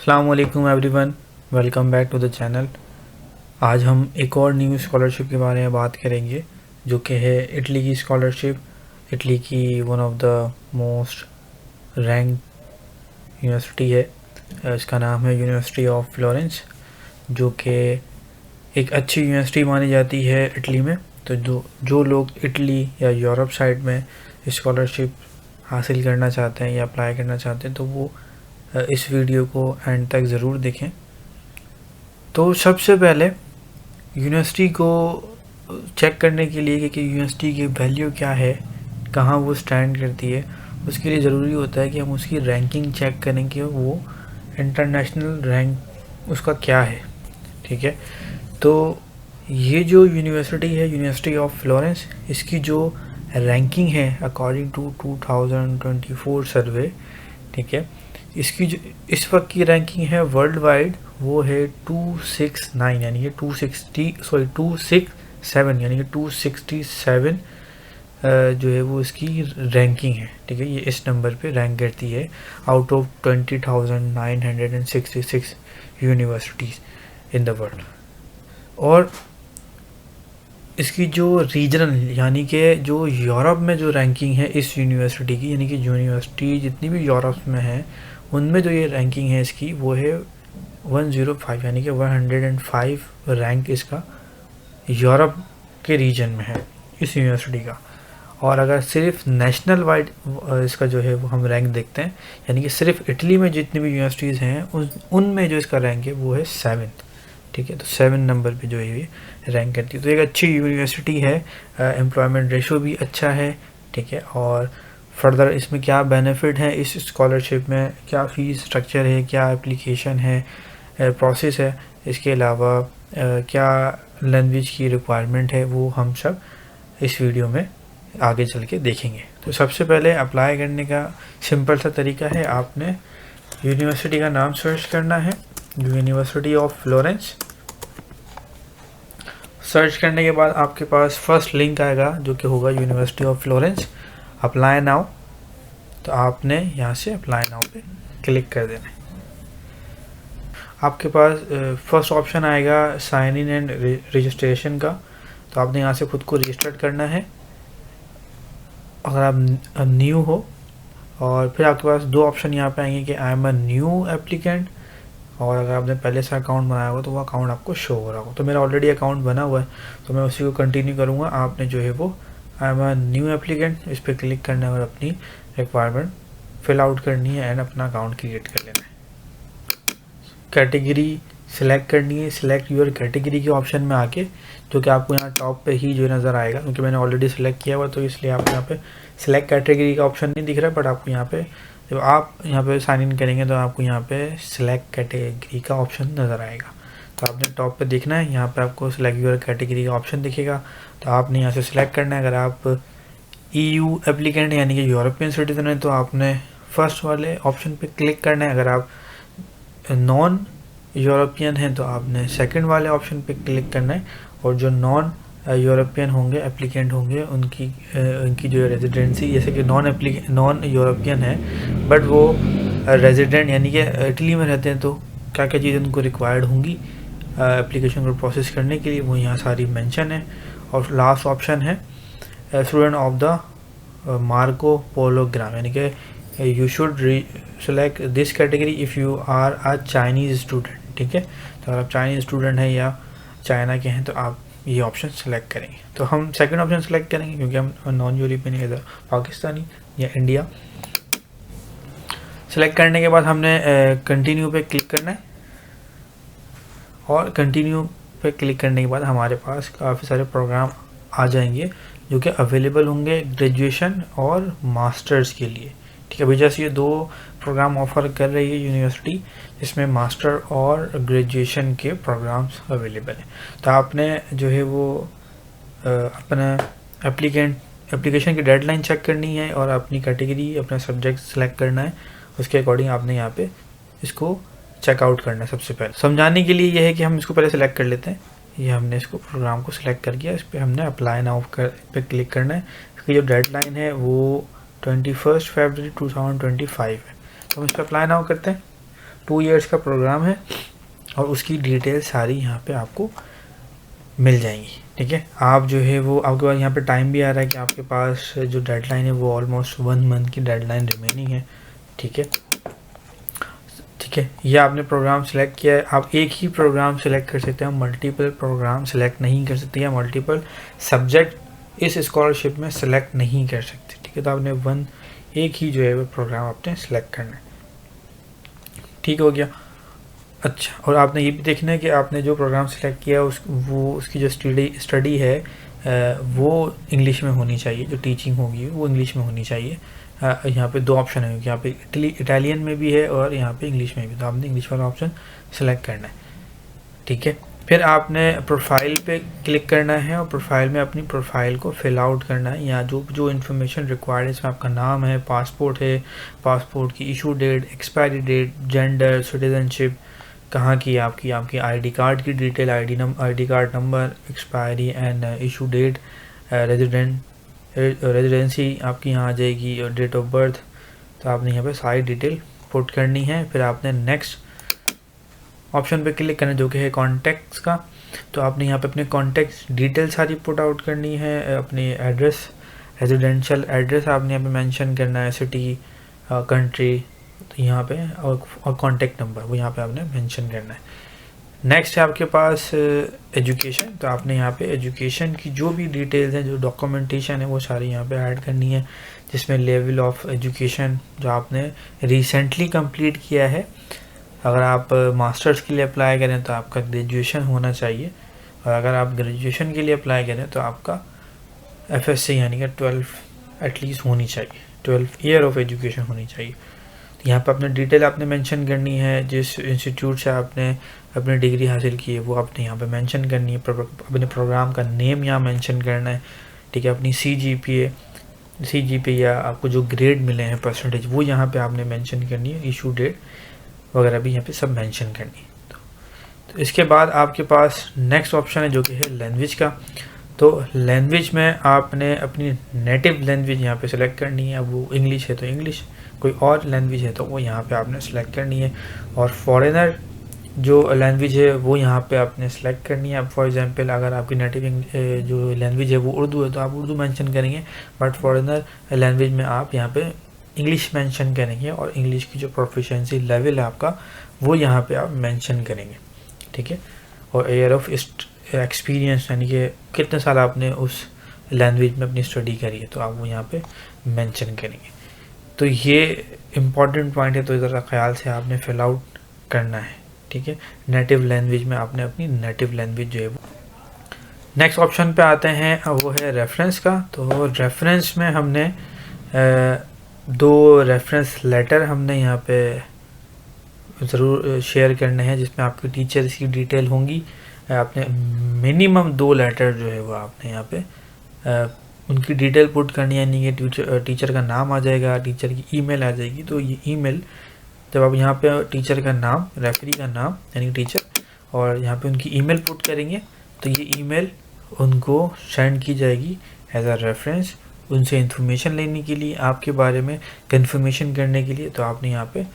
अस्सलाम वालेकुम everyone, welcome back to the channel. आज हम एक और न्यू स्कॉलरशिप के बारे में बात करेंगे जो कि है इटली की स्कॉलरशिप। इटली की one of the most rank university है। इसका नाम है यूनिवर्सिटी ऑफ फ्लोरेंस, जो कि एक अच्छी यूनिवर्सिटी मानी जाती है इटली में। तो जो लोग इटली या यूरोप साइड में स्कॉलरशिप हासिल करना चाहते हैं या अप्लाई करना चाहते हैं तो वो इस वीडियो को एंड तक ज़रूर देखें। तो सबसे पहले यूनिवर्सिटी को चेक करने के लिए कि यूनिवर्सिटी की वैल्यू क्या है, कहाँ वो स्टैंड करती है, उसके लिए ज़रूरी होता है कि हम उसकी रैंकिंग चेक करें कि वो इंटरनेशनल रैंक उसका क्या है। ठीक है, तो ये जो यूनिवर्सिटी है, यूनिवर्सिटी ऑफ फ्लोरेंस, इसकी जो रैंकिंग है अकॉर्डिंग टू 2024 सर्वे, ठीक है, इसकी जो इस वक्त की रैंकिंग है वर्ल्ड वाइड वो है 269, यानी कि 267, यानी कि 267 जो है वो इसकी रैंकिंग है। ठीक है, ये इस नंबर पे रैंक करती है out of 20,966 universities in the world. और इसकी जो रीजनल यानी कि जो यूरोप में जो रैंकिंग है इस यूनिवर्सिटी की, यानी कि यूनिवर्सिटी जितनी भी यूरोप में है उनमें जो ये रैंकिंग है इसकी वो है 105, यानी कि 105 रैंक इसका यूरोप के रीजन में है इस यूनिवर्सिटी का। और अगर सिर्फ नेशनल वाइड इसका जो है वो हम रैंक देखते हैं, यानी कि सिर्फ इटली में जितनी भी यूनिवर्सिटीज़ हैं उनमें जो इसका रैंक है वो है 7। ठीक है, तो 7 नंबर पे जो है ये रैंक करती है। तो एक अच्छी यूनिवर्सिटी है, एम्प्लॉयमेंट रेशो भी अच्छा है। ठीक है, और फर्दर इसमें क्या बेनिफिट है इस स्कॉलरशिप में, क्या फ़ीस स्ट्रक्चर है, क्या एप्लीकेशन है, प्रोसेस है, इसके अलावा क्या लैंग्वेज की रिक्वायरमेंट है, वो हम सब इस वीडियो में आगे चल के देखेंगे। तो सबसे पहले अप्लाई करने का सिंपल सा तरीका है, आपने यूनिवर्सिटी का नाम सर्च करना है, यूनिवर्सिटी ऑफ फ्लोरेंस। सर्च करने के बाद आपके पास फर्स्ट लिंक आएगा जो कि होगा university of Florence, apply now. तो आपने यहाँ से अप्लाई नाउ पे क्लिक कर देना है। आपके पास फर्स्ट ऑप्शन आएगा साइन इन एंड रजिस्ट्रेशन का, तो आपने यहाँ से खुद को रजिस्टर करना है अगर आप न्यू हो। और फिर आपके पास दो ऑप्शन यहाँ पे आएंगे कि I am a new applicant, और अगर आपने पहले से अकाउंट बनाया होगा तो वो अकाउंट आपको शो हो रहा होगा। तो मेरा ऑलरेडी अकाउंट बना हुआ है तो मैं उसी को कंटिन्यू करूँगा। आपने जो है वो I am a new applicant इस पर क्लिक करना है और अपनी रिक्वायरमेंट फिल आउट करनी है एंड अपना अकाउंट क्रिएट कर लेना है। कैटेगरी सिलेक्ट करनी है, सिलेक्ट यूर कैटेगरी के ऑप्शन में आके, जो कि आपको यहाँ टॉप पे ही जो नज़र आएगा, क्योंकि मैंने ऑलरेडी सिलेक्ट किया हुआ तो इसलिए आपको यहाँ पे सिलेक्ट कैटेगरी का ऑप्शन नहीं दिख रहा है। बट आपको यहाँ पे जब आप यहाँ पे साइन इन करेंगे तो आपको यहाँ पे सिलेक्ट कैटेगरी का ऑप्शन नज़र आएगा। तो आपने टॉप पे देखना है, यहाँ पे आपको सिलेक्ट यूर कैटेगरी का ऑप्शन दिखेगा, तो आपने यहाँ से सिलेक्ट करना है। अगर आप EU एप्लीकेंट यानी कि यूरोपियन सिटीजन है तो आपने फर्स्ट वाले ऑप्शन पे क्लिक करना है। अगर आप नॉन यूरोपियन हैं तो आपने सेकंड वाले ऑप्शन पे क्लिक करना है। और जो नॉन यूरोपियन होंगे एप्लीकेंट होंगे उनकी जो रेजिडेंसी, जैसे कि नॉन यूरोपियन है बट वो रेजिडेंट यानी कि इटली में रहते हैं, तो क्या क्या चीज़ें उनको रिक्वायर्ड होंगी एप्लीकेशन को प्रोसेस करने के लिए, वो यहाँ सारी मेंशन है। और लास्ट ऑप्शन है student of the Marco Polo gram, यानी कि you should select this category if you are a Chinese student. ठीक है, तो अगर आप चाइनीज़ स्टूडेंट हैं या चाइना के हैं तो आप ये ऑप्शन सेलेक्ट करेंगे। तो हम सेकंड ऑप्शन सेलेक्ट करेंगे क्योंकि हम नॉन यूरोपियन इधर पाकिस्तानी या इंडिया। सेलेक्ट करने के बाद हमने कंटिन्यू पे क्लिक करना है, और कंटिन्यू पे क्लिक करने के बाद हमारे पास काफ़ी सारे प्रोग्राम आ जाएंगे जो कि अवेलेबल होंगे ग्रेजुएशन और मास्टर्स के लिए। ठीक है, वजह से ये दो प्रोग्राम ऑफर कर रही है यूनिवर्सिटी जिसमें मास्टर और ग्रेजुएशन के प्रोग्राम्स अवेलेबल हैं। तो आपने जो है वो अपना एप्लीकेशन की डेडलाइन चेक करनी है और अपनी कैटेगरी, अपना सब्जेक्ट सेलेक्ट करना है, उसके अकॉर्डिंग आपने यहाँ पे इसको चेकआउट करना है। सबसे पहले समझाने के लिए यह है कि हम इसको पहले सेलेक्ट कर लेते हैं। ये हमने इसको प्रोग्राम को सिलेक्ट कर दिया, इस पर हमने अप्लाई नाउ पे क्लिक करना है। इसकी जो डेडलाइन है वो 21 फरवरी 2025 है, तो हम इस पर अप्लाई नाउ करते हैं। 2 ईयर्स का प्रोग्राम है और उसकी डिटेल सारी यहाँ पे आपको मिल जाएंगी। ठीक है, आप जो है वो आपके पास यहाँ पे टाइम भी आ रहा है कि आपके पास जो डेडलाइन है वो ऑलमोस्ट 1 मंथ की डेडलाइन रिमेनिंग है। ठीक है, ठीक है, ये आपने प्रोग्राम सेलेक्ट किया है। आप एक ही प्रोग्राम सेलेक्ट कर सकते हैं, मल्टीपल प्रोग्राम सेलेक्ट नहीं कर सकते, या मल्टीपल सब्जेक्ट इस स्कॉलरशिप में सेलेक्ट नहीं कर सकते। ठीक है, तो आपने एक ही जो है वो प्रोग्राम आपने सेलेक्ट करना है। ठीक हो गया। अच्छा, और आपने ये भी देखना है कि आपने जो प्रोग्राम सेलेक्ट किया उसकी जो स्टडी है वो इंग्लिश में होनी चाहिए, जो टीचिंग होगी वो इंग्लिश में होनी चाहिए। यहाँ पे 2 ऑप्शन है, यहाँ पे इटालियन में भी है और यहाँ पे इंग्लिश में भी, तो आपने इंग्लिश वाला ऑप्शन सेलेक्ट करना है। ठीक है, फिर आपने प्रोफाइल पे क्लिक करना है और प्रोफाइल में अपनी प्रोफाइल को फिल आउट करना है। यहाँ जो इन्फॉर्मेशन रिक्वायर्ड है, इसमें आपका नाम है, पासपोर्ट है, पासपोर्ट की issue date, expiry date, gender, citizenship, कहाँ की आपकी आईडी कार्ड की detail, ID card number, expiry and issue date, residency आपकी यहाँ आ जाएगी, और डेट ऑफ बर्थ। तो आपने यहाँ पे सारी डिटेल पुट करनी है। फिर आपने नेक्स्ट ऑप्शन पे क्लिक करना है जो कि है कॉन्टैक्ट्स का। तो आपने यहाँ पे अपने कॉन्टैक्ट्स डिटेल सारी पुट आउट करनी है, अपनी एड्रेस, रेजिडेंशियल एड्रेस आपने यहाँ पे मेंशन करना है, सिटी, कंट्री, तो यहाँ पे और कॉन्टैक्ट नंबर वो यहाँ पे आपने मेंशन करना है। नेक्स्ट है आपके पास एजुकेशन। तो आपने यहाँ पे एजुकेशन की जो भी डिटेल्स हैं, जो डॉक्यूमेंटेशन है, वो सारी यहाँ पे ऐड करनी है, जिसमें लेवल ऑफ एजुकेशन जो आपने रिसेंटली कंप्लीट किया है। अगर आप मास्टर्स के लिए अप्लाई करें तो आपका ग्रेजुएशन होना चाहिए, और अगर आप ग्रेजुएशन के लिए अप्लाई करें तो आपका FSC यानी कि 12 एटलीस्ट होनी चाहिए, 12 ईयर ऑफ एजुकेशन होनी चाहिए। यहाँ पर अपने डिटेल आपने मेंशन करनी है, जिस इंस्टीट्यूट से आपने अपनी डिग्री हासिल की है वो आपने यहाँ पे मेंशन करनी है, अपने प्रोग्राम का नेम यहाँ मेंशन करना है। ठीक है, अपनी CGPA या आपको जो ग्रेड मिले हैं परसेंटेज वो यहाँ पे आपने मेंशन करनी है, इशू डेट वगैरह भी यहाँ पे सब मेंशन करनी है। तो इसके बाद आपके पास नेक्स्ट ऑप्शन है जो कि है लैंग्वेज का। तो लैंग्वेज में आपने अपनी नेटिव लैंग्वेज यहाँ पे सिलेक्ट करनी है। अब वो इंग्लिश है तो इंग्लिश, कोई और लैंग्वेज है तो वो यहाँ पे आपने सेलेक्ट करनी है, और फॉरेनर जो लैंग्वेज है वो यहाँ पे आपने सेलेक्ट करनी है। अब फॉर एग्जांपल अगर आपकी नेटिव जो लैंग्वेज है वो उर्दू है तो आप उर्दू मेंशन करेंगे, बट फॉरेनर लैंग्वेज में आप यहाँ पे इंग्लिश मेंशन करेंगे, और इंग्लिश की जो प्रोफिशिएंसी लेवल है आपका वो यहाँ पे आप मेंशन करेंगे। ठीक है, और ईयर ऑफ एक्सपीरियंस यानी कि कितने साल आपने उस लैंग्वेज में अपनी स्टडी करी है तो आप वो यहाँ पे मेंशन करेंगे। तो ये इम्पॉर्टेंट पॉइंट है, तो ज़रा ख्याल से आपने फिल आउट करना है। ठीक है, नेटिव लैंग्वेज में आपने अपनी नेटिव लैंग्वेज जो है वो। नेक्स्ट ऑप्शन पे आते हैं, वो है रेफरेंस का। तो रेफरेंस में हमने 2 रेफरेंस लेटर हमने यहाँ पे ज़रूर शेयर करने हैं, जिसमें आपके टीचर्स की डिटेल होंगी। आपने मिनिमम 2 लेटर जो है वो आपने यहाँ पे उनकी डिटेल पुट करनी है, यानी कि टीचर का नाम आ जाएगा, टीचर की ईमेल आ जाएगी। तो ये ईमेल जब आप यहाँ पे टीचर का नाम, रेफरी का नाम यानी टीचर, और यहाँ पे उनकी ईमेल पुट करेंगे तो ये ईमेल उनको सेंड की जाएगी एज अ रेफरेंस, उनसे इंफॉर्मेशन लेने के लिए, आपके बारे में कंफर्मेशन करने के लिए। तो आपने यहाँ पे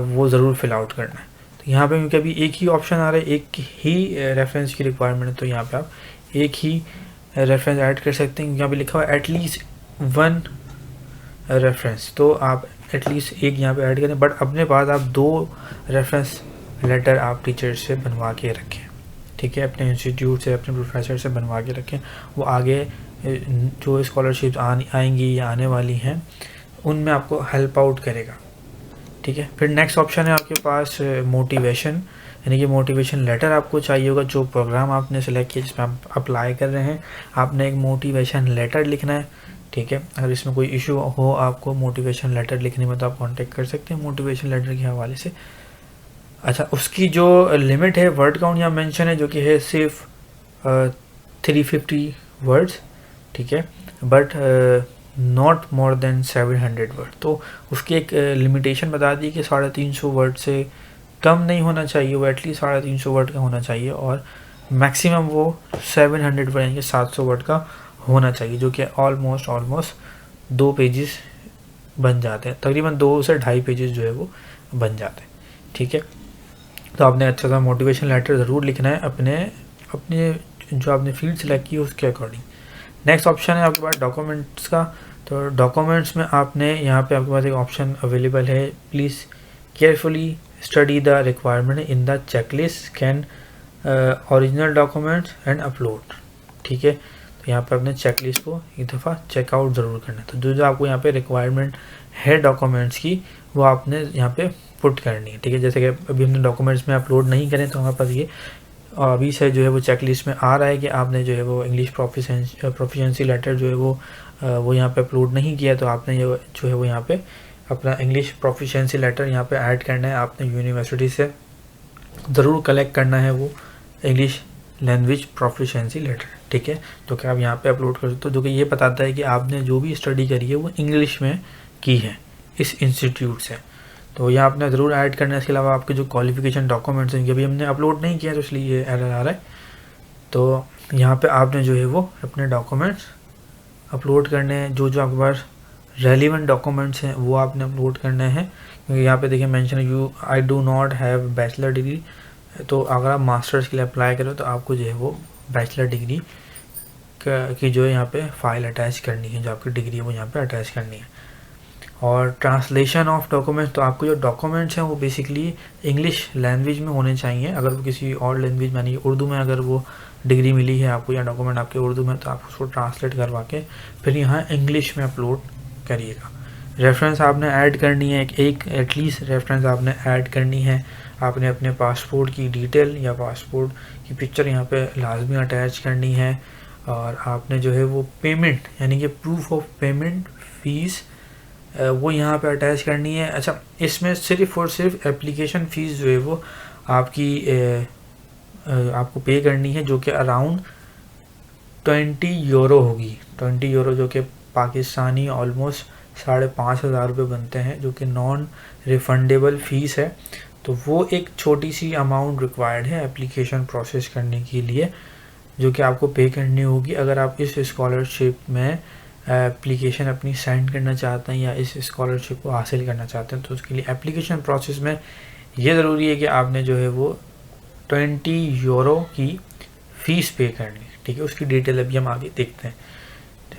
वो ज़रूर फिल आउट करना है। तो यहाँ पे क्योंकि अभी एक ही ऑप्शन आ रहा है, एक ही रेफरेंस की रिक्वायरमेंट है, तो यहाँ पे आप एक ही रेफरेंस ऐड कर सकते हैं। यहाँ पे लिखा हुआ है एटलीस्ट 1 रेफरेंस, तो आप एटलीस्ट एक यहाँ पे ऐड करें, बट अपने पास आप 2 रेफरेंस लेटर आप टीचर से बनवा के रखें। ठीक है, अपने इंस्टीट्यूट से, अपने प्रोफेसर से बनवा के रखें, वो आगे जो स्कॉलरशिप आएंगी या आने वाली हैं उनमें आपको हेल्प आउट करेगा। ठीक है, फिर नेक्स्ट ऑप्शन है आपके पास मोटिवेशन, यानी कि मोटिवेशन लेटर आपको चाहिए होगा। जो प्रोग्राम आपने सेलेक्ट किया जिसमें आप अप्लाई कर रहे हैं, आपने एक मोटिवेशन लेटर लिखना है। ठीक है, अगर इसमें कोई इशू हो आपको मोटिवेशन लेटर लिखने में तो आप कांटेक्ट कर सकते हैं मोटिवेशन लेटर के हवाले से। अच्छा, उसकी जो लिमिट है वर्ड काउंट यहाँ मेंशन है, जो कि है सिर्फ 350 वर्ड्स। ठीक है, but not more than 700 word. तो उसकी एक लिमिटेशन बता दी कि 350 वर्ड से कम नहीं होना चाहिए, वो एटलीस्ट 350 वर्ड का होना चाहिए, और मैक्सिमम वो 700 वर्ड यानी कि 700 वर्ड का होना चाहिए, जो कि ऑलमोस्ट 2 पेजेस बन जाते हैं, तकरीबन 2 से 2.5 पेजेस जो है वो बन जाते हैं। ठीक है। तो आपने अच्छा सा मोटिवेशन लेटर ज़रूर लिखना है अपने अपने जो आपने फील्ड सेलेक्ट की है उसके अकॉर्डिंग। नेक्स्ट ऑप्शन है आपके पास डॉक्यूमेंट्स का। तो डॉक्यूमेंट्स में आपने यहाँ पे आपके पास एक ऑप्शन अवेलेबल है, please carefully study the requirement in the checklist scan original documents and upload. ठीक है, तो यहाँ पे अपने चेकलिस्ट को एक दफ़ा चेकआउट ज़रूर करना है। तो जो जो आपको यहाँ पे रिक्वायरमेंट है डॉक्यूमेंट्स की वो आपने यहाँ पे पुट करनी है। ठीक है, जैसे कि अभी हमने डॉक्यूमेंट्स में अपलोड नहीं करें तो हमारे पास ये अभी से जो है वो चेकलिस्ट में आ रहा है कि आपने जो है वो इंग्लिश प्रोफिशिएंसी लेटर जो है वो यहाँ पे अपलोड नहीं किया, तो आपने ये जो है वो यहाँ पे अपना इंग्लिश प्रोफिशिएंसी लेटर यहाँ पे ऐड करना है। आपने यूनिवर्सिटी से ज़रूर कलेक्ट करना है वो इंग्लिश लैंग्वेज प्रोफिशिएंसी लेटर। ठीक है, जो कि आप यहाँ पे अपलोड कर सकते हो, जो कि ये बताता है कि आपने जो भी स्टडी करी है वो इंग्लिश में की है इस इंस्टीट्यूट से, तो यहाँ आपने ज़रूर ऐड करना है। इसके अलावा आपके जो क्वालिफिकेशन डॉक्यूमेंट्स हैं, अभी हमने अपलोड नहीं किया तो इसलिए ये एरर आ रहा है। तो यहाँ पे आपने जो है वो अपने डॉक्यूमेंट्स अपलोड करने हैं, जो जो आपके पास रेलिवेंट डॉक्यूमेंट्स हैं वो आपने अपलोड करने हैं। क्योंकि यहाँ पे देखिए mention I do not have bachelor degree, तो अगर आप मास्टर्स के लिए अप्लाई करो तो आपको जो है वो बैचलर डिग्री की जो है यहाँ पे फाइल अटैच करनी है, जो आपकी डिग्री है वो यहाँ पे अटैच करनी है। और ट्रांसलेशन ऑफ डॉक्यूमेंट्स, तो आपको जो डॉक्यूमेंट्स हैं वो बेसिकली इंग्लिश लैंग्वेज में होने चाहिए। अगर वो किसी और लैंग्वेज में यानी उर्दू में अगर वो डिग्री मिली है आपको या डॉक्यूमेंट आपके उर्दू में, तो आप उसको ट्रांसलेट करवा के फिर यहाँ इंग्लिश में अपलोड करिएगा। रेफरेंस आपने ऐड करनी है, एक एटलीस्ट रेफरेंस आपने ऐड करनी है। आपने अपने पासपोर्ट की डिटेल या पासपोर्ट की पिक्चर यहाँ पे लाजमी अटैच करनी है। और आपने जो है वो पेमेंट यानी कि प्रूफ ऑफ पेमेंट फ़ीस वो यहाँ पे अटैच करनी है। अच्छा, इसमें सिर्फ़ और सिर्फ एप्लीकेशन फ़ीस जो है वो आपको पे करनी है, जो कि अराउंड 20 यूरो होगी। 20 यूरो जो कि पाकिस्तानी ऑलमोस्ट 5,500 रुपये बनते हैं, जो कि नॉन रिफंडेबल फ़ीस है। तो वो एक छोटी सी अमाउंट रिक्वायर्ड है एप्लीकेशन प्रोसेस करने के लिए, जो कि आपको पे करनी होगी अगर आप इस स्कॉलरशिप में एप्लीकेशन अपनी सेंड करना चाहते हैं या इस स्कॉलरशिप को हासिल करना चाहते हैं। तो उसके लिए एप्लीकेशन प्रोसेस में ये ज़रूरी है कि आपने जो है वो 20 यूरो की फ़ीस पे करनी है। ठीक है, उसकी डिटेल अभी हम आगे देखते हैं।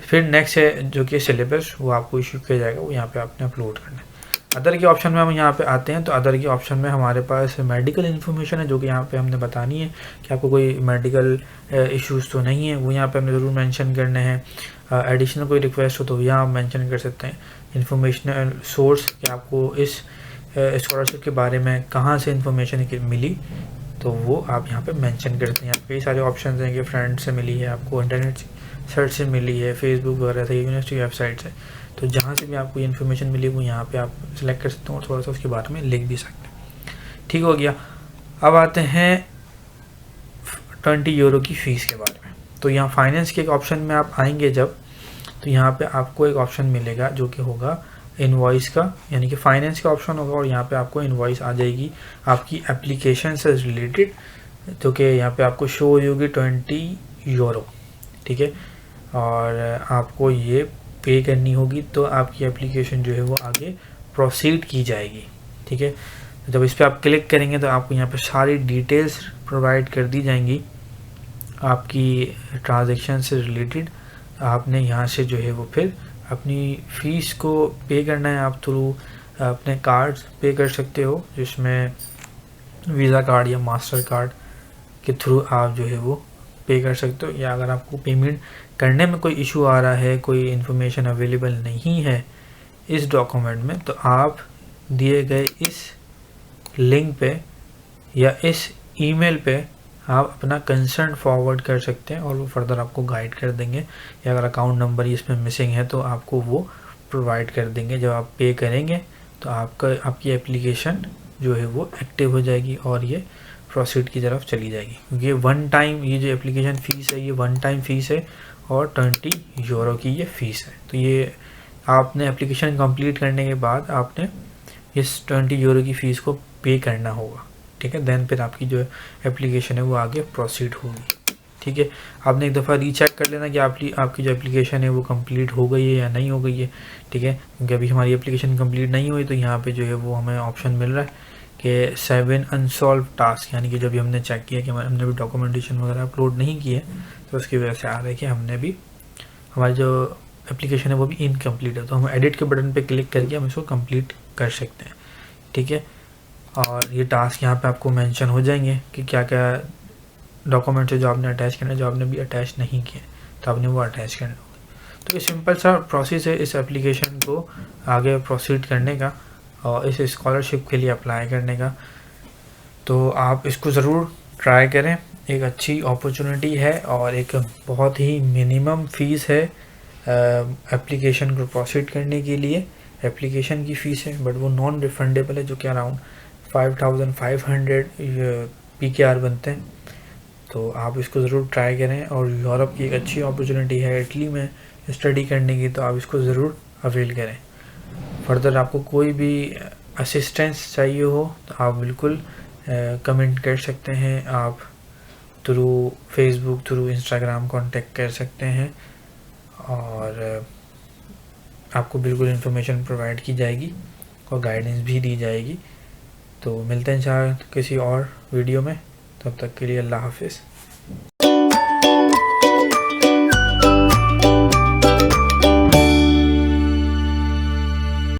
फिर नेक्स्ट है जो कि सिलेबस, वो आपको इशू किया जाएगा, वो यहाँ पे आपने अपलोड करना है। अदर के ऑप्शन में हम यहाँ पे आते हैं, तो अदर के ऑप्शन में हमारे पास मेडिकल इन्फॉर्मेशन है, जो कि यहाँ पे हमने बतानी है कि आपको कोई मेडिकल इश्यूज़ तो नहीं है, वो यहाँ पे हमने ज़रूर मेंशन करने हैं। एडिशनल कोई रिक्वेस्ट हो तो यहाँ आप मेंशन कर सकते हैं। इन्फॉर्मेशनल सोर्स कि आपको इस स्कॉलरशिप के बारे में कहाँ से इन्फॉर्मेशन मिली, तो वो आप यहाँ पे मेंशन कर सकते हैं। यहाँ पे कई सारे ऑप्शन हैं कि फ्रेंड से मिली है, आपको इंटरनेट सर्च से मिली है, फेसबुक वगैरह से, यूनिवर्सिटी वेबसाइट से, तो जहाँ से भी आपको ये इन्फॉर्मेशन मिली वो यहाँ पे आप सिलेक्ट कर सकते हो और थोड़ा सा उसके बारे में लिख भी सकते हैं। ठीक हो गया। अब आते हैं 20 यूरो की फ़ीस के बारे में। तो यहाँ फाइनेंस के एक ऑप्शन में आप आएंगे जब, तो यहाँ पे आपको एक ऑप्शन मिलेगा जो कि होगा इनवॉइस का, यानी कि फाइनेंस का ऑप्शन होगा, और यहाँ पे आपको इनवॉइस आ जाएगी आपकी एप्लीकेशन से रिलेटेड, जो कि यहाँ पे आपको शो होगी 20 यूरो। ठीक है, और आपको ये पे करनी होगी, तो आपकी एप्लीकेशन जो है वो आगे प्रोसीड की जाएगी। ठीक है, जब इस पर आप क्लिक करेंगे तो आपको यहाँ पे सारी डिटेल्स प्रोवाइड कर दी जाएंगी आपकी ट्रांजैक्शन से रिलेटेड। आपने यहाँ से जो है वो फिर अपनी फ़ीस को पे करना है। आप थ्रू अपने कार्ड पे कर सकते हो, जिसमें वीज़ा कार्ड या मास्टर कार्ड के थ्रू आप जो है वो पे कर सकते हो। या अगर आपको पेमेंट करने में कोई इशू आ रहा है, कोई इन्फॉर्मेशन अवेलेबल नहीं है इस डॉक्यूमेंट में, तो आप दिए गए इस लिंक पे या इस ईमेल पे आप अपना कंसर्न फॉरवर्ड कर सकते हैं और वो फर्दर आपको गाइड कर देंगे। या अगर अकाउंट नंबर इसमें मिसिंग है तो आपको वो प्रोवाइड कर देंगे। जब आप पे करेंगे तो आपकी एप्लीकेशन जो है वो एक्टिव हो जाएगी और ये प्रोसीड की तरफ चली जाएगी। क्योंकि वन टाइम ये जो एप्लीकेशन फ़ीस है ये वन टाइम फ़ीस है और 20 यूरो की ये फ़ीस है। तो ये आपने एप्लीकेशन कंप्लीट करने के बाद आपने इस 20 यूरो की फ़ीस को पे करना होगा। ठीक है, देन फिर आपकी जो एप्लीकेशन है वो आगे प्रोसीड होगी। ठीक है, आपने एक दफ़ा रीचेक कर लेना कि आपकी जो एप्लीकेशन है वो कंप्लीट हो गई है या नहीं हो गई है। ठीक है, क्योंकि अभी हमारी एप्लीकेशन कंप्लीट नहीं हुई, तो यहाँ पे जो है वो हमें ऑप्शन मिल रहा है कि 7 अनसॉल्व टास्क, यानी कि जब भी हमने चेक किया कि हमने भी डॉक्यूमेंटेशन वगैरह अपलोड नहीं किए तो उसकी वजह से आ रहा है कि हमने भी हमारी जो एप्लीकेशन है वो भी इनकम्प्लीट है। तो हम एडिट के बटन पे क्लिक करके हम इसको कंप्लीट कर सकते हैं, ठीक है। और ये टास्क यहाँ पे आपको मेंशन हो जाएंगे कि क्या क्या डॉक्यूमेंट्स है जो आपने अटैच करना है, जो आपने भी अटैच नहीं किए तो आपने वो अटैच करना होगा। तो ये सिंपल सा प्रोसेस है इस एप्लीकेशन को आगे प्रोसीड करने का और इस स्कॉलरशिप के लिए अप्लाई करने का। तो आप इसको ज़रूर ट्राई करें, एक अच्छी अपॉर्चुनिटी है और एक बहुत ही मिनिमम फ़ीस है एप्लीकेशन को प्रोसीड करने के लिए। एप्लीकेशन की फ़ीस है बट वो नॉन रिफंडेबल है, जो कि अराउंड 5500 PKR बनते हैं। तो आप इसको ज़रूर ट्राई करें और यूरोप की एक अच्छी अपॉर्चुनिटी है इटली में स्टडी करने की, तो आप इसको ज़रूर अवेल करें। फर्दर आपको कोई भी असिस्टेंस चाहिए हो तो आप बिल्कुल कमेंट कर सकते हैं, आप through Facebook through Instagram contact कर सकते हैं और आपको बिल्कुल इन्फॉर्मेशन प्रोवाइड की जाएगी और गाइडेंस भी दी जाएगी। तो मिलते हैं इंशाअल्लाह किसी और वीडियो में, तब तक के लिए अल्लाह हाफिज़।